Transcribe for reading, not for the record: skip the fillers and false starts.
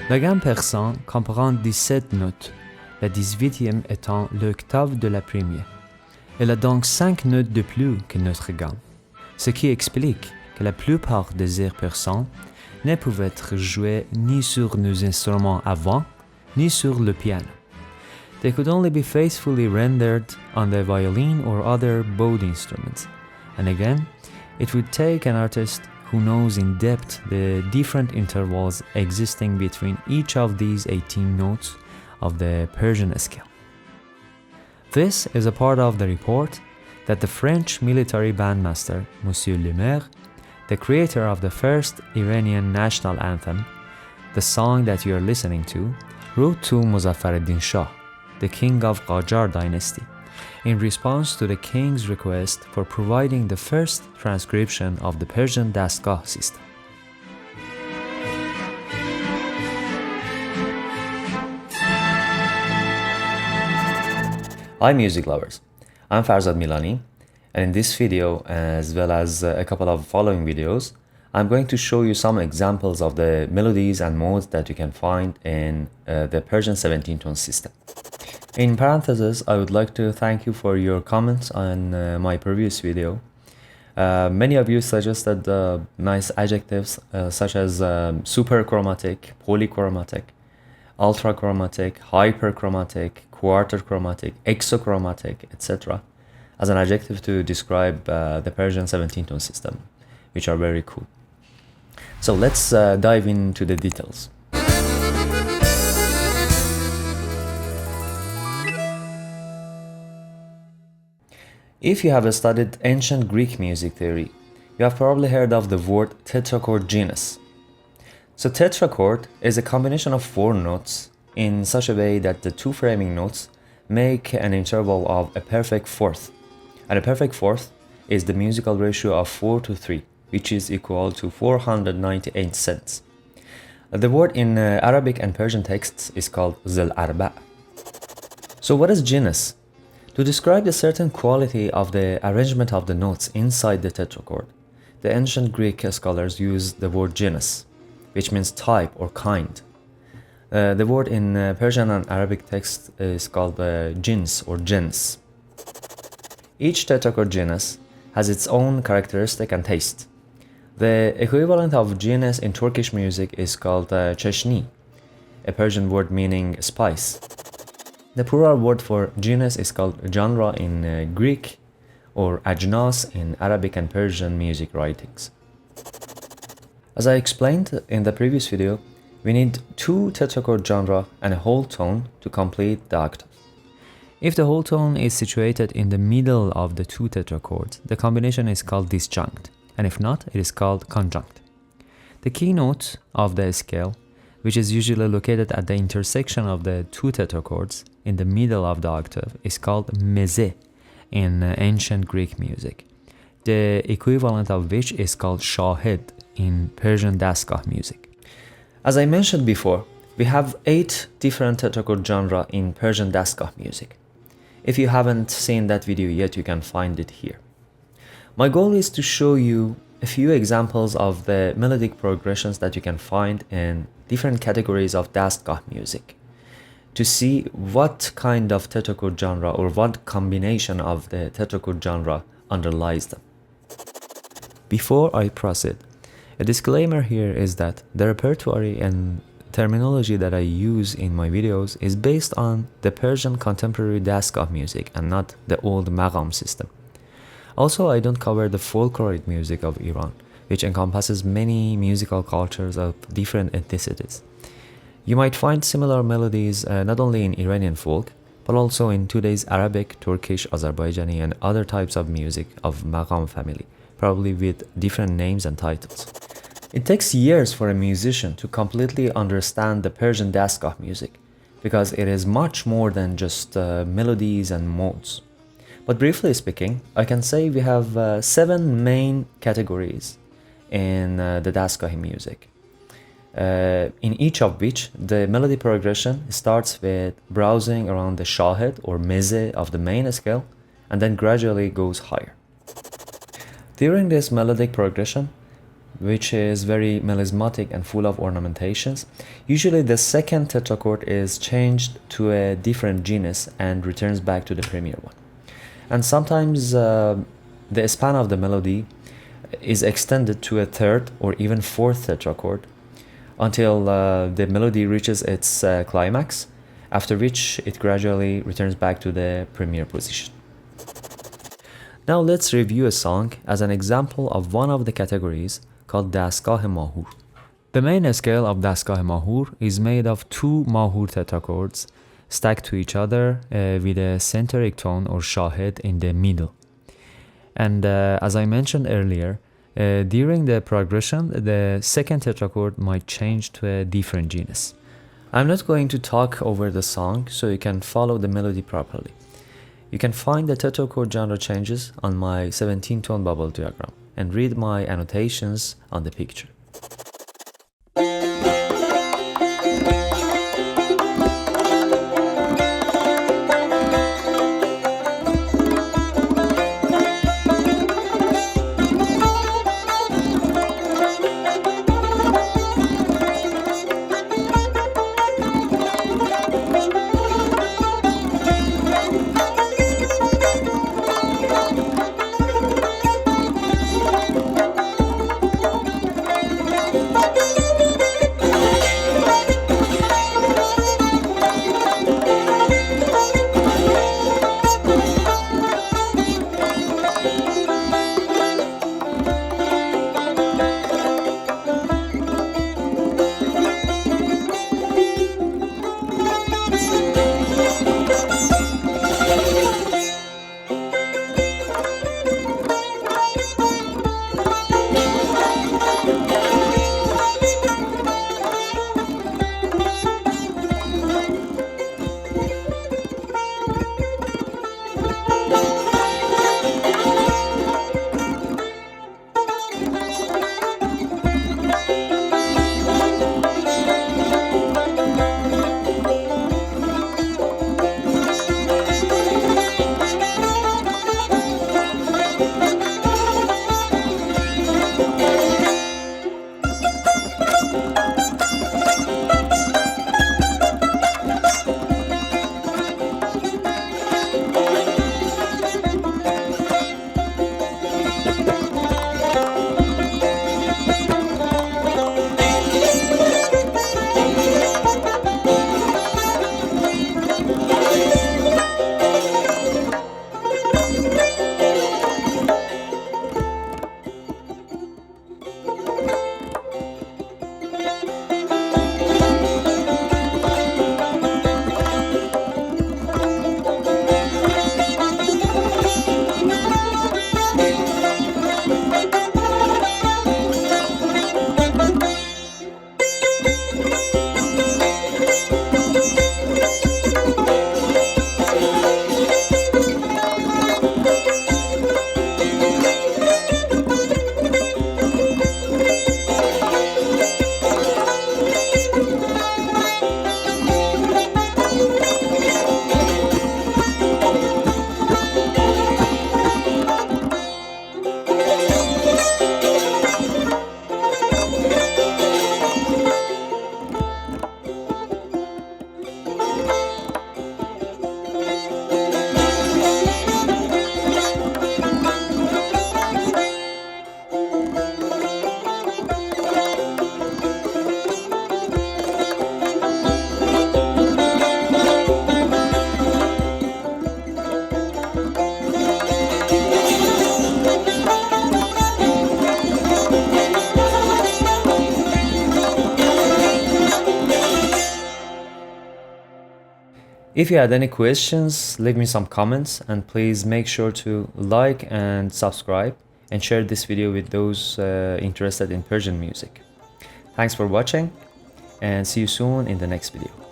La gamme persan comprend 17 notes, la 18e étant l'octave de la première. Elle a donc 5 notes de plus que notre gamme, ce qui explique que la plupart des airs persans ne peuvent être joués ni sur nos instruments avant, ni sur le piano. They could only be faithfully rendered on the violin or other bowed instruments. And again, it would take an artist who knows in depth the different intervals existing between each of these 18 notes of the Persian scale. This is a part of the report that the French military bandmaster Monsieur Lemaire, the creator of the first Iranian national anthem, the song that you are listening to, wrote to Muzaffar Shah, the king of Qajar dynasty, in response to the king's request for providing the first transcription of the Persian dastgah system. Hi music lovers, I'm Farzad Milani, and in this video, as well as a couple of following videos, I'm going to show you some examples of the melodies and modes that you can find in the Persian 17-tone system. In parentheses, I would like to thank you for your comments on my previous video. Many of you suggested nice adjectives such as superchromatic, polychromatic, ultrachromatic, hyperchromatic, quarterchromatic, exochromatic, etc. as an adjective to describe the Persian 17-tone system, which are very cool. So let's dive into the details. If you have studied ancient Greek music theory, you have probably heard of the word tetrachord genus. So tetrachord is a combination of 4 notes in such a way that the 2 framing notes make an interval of a perfect fourth. And a perfect fourth is the musical ratio of 4:3, which is equal to 498 cents. The word in Arabic and Persian texts is called zil arba. So what is genus? To describe a certain quality of the arrangement of the notes inside the tetrachord, the ancient Greek scholars use the word genus, which means type or kind. The word in Persian and Arabic text is called jins or jins. Each tetrachord genus has its own characteristic and taste. The equivalent of genus in Turkish music is called cheshni, a Persian word meaning spice. The plural word for genus is called genre in Greek, or ajnas in Arabic and Persian music writings. As I explained in the previous video, we need 2 tetrachord genre and a whole tone to complete the octave. If the whole tone is situated in the middle of the 2 tetrachords, the combination is called disjunct, and if not, it is called conjunct. The key note of the scale, which is usually located at the intersection of the 2 tetrachords in the middle of the octave, is called mese in ancient Greek music, the equivalent of which is called shahed in Persian dastgah music. As I mentioned before, we have 8 different tetrachord genre in Persian dastgah music. If you haven't seen that video yet, you can find it here. My goal is to show you a few examples of the melodic progressions that you can find in different categories of dastgah music, to see what kind of tetrachord genre or what combination of the tetrachord genre underlies them. Before I proceed, a disclaimer here is that the repertoire and terminology that I use in my videos is based on the Persian contemporary dastgah music and not the old maqam system. Also, I don't cover the folkloric music of Iran, which encompasses many musical cultures of different ethnicities. You might find similar melodies not only in Iranian folk, but also in today's Arabic, Turkish, Azerbaijani, and other types of music of maqam family, probably with different names and titles. It takes years for a musician to completely understand the Persian dastgah music, because it is much more than just melodies and modes. But briefly speaking, I can say we have 7 main categories in the dastgah music, in each of which the melody progression starts with browsing around the shahed or mese of the main scale and then gradually goes higher. During this melodic progression, which is very melismatic and full of ornamentations, usually the second tetrachord is changed to a different genus and returns back to the premier one. And sometimes the span of the melody is extended to a third or even fourth tetrachord until the melody reaches its climax, after which it gradually returns back to the premier position. Now let's review a song as an example of one of the categories called dastgah-e Mahour. The main scale of dastgah-e Mahour is made of two Mahour tetrachords stacked to each other with a centeric tone or shahed in the middle. And as I mentioned earlier, during the progression, the second tetrachord might change to a different genus. I'm not going to talk over the song so you can follow the melody properly. You can find the tetrachord genre changes on my 17-tone bubble diagram and read my annotations on the picture. If you had any questions, leave me some comments and please make sure to like and subscribe and share this video with those interested in Persian music. Thanks for watching and see you soon in the next video.